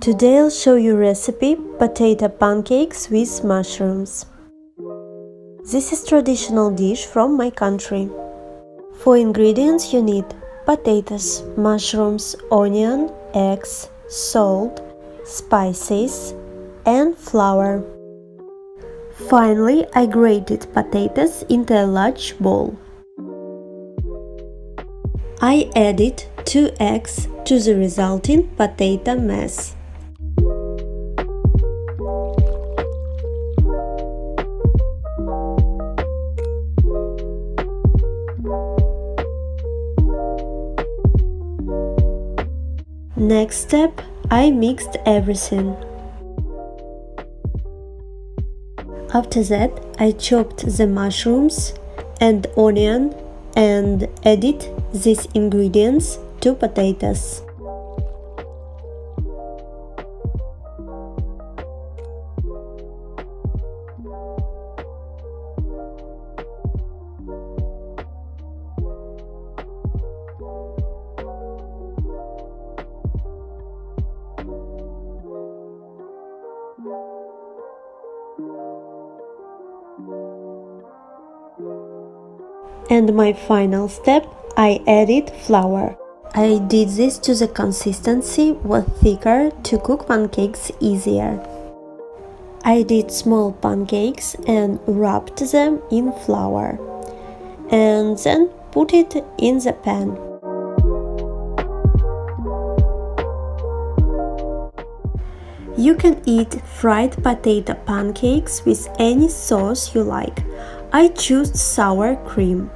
Today I'll show you recipe potato pancakes with mushrooms. This is traditional dish from my country. For ingredients you need potatoes, mushrooms, onion, eggs, salt, spices and flour. Finally, I grated potatoes into a large bowl. I added 2 eggs to the resulting potato mess. Next step, I mixed everything. After that, I chopped the mushrooms and onion and added these ingredients to potatoes. And my final step, I added flour. I did this to the consistency was thicker to cook pancakes easier. I did small pancakes and wrapped them in flour and then put it in the pan. You can eat fried potato pancakes with any sauce you like. I chose sour cream.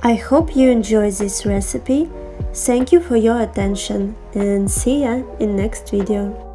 I hope you enjoy this recipe. Thank you for your attention and see ya in next video.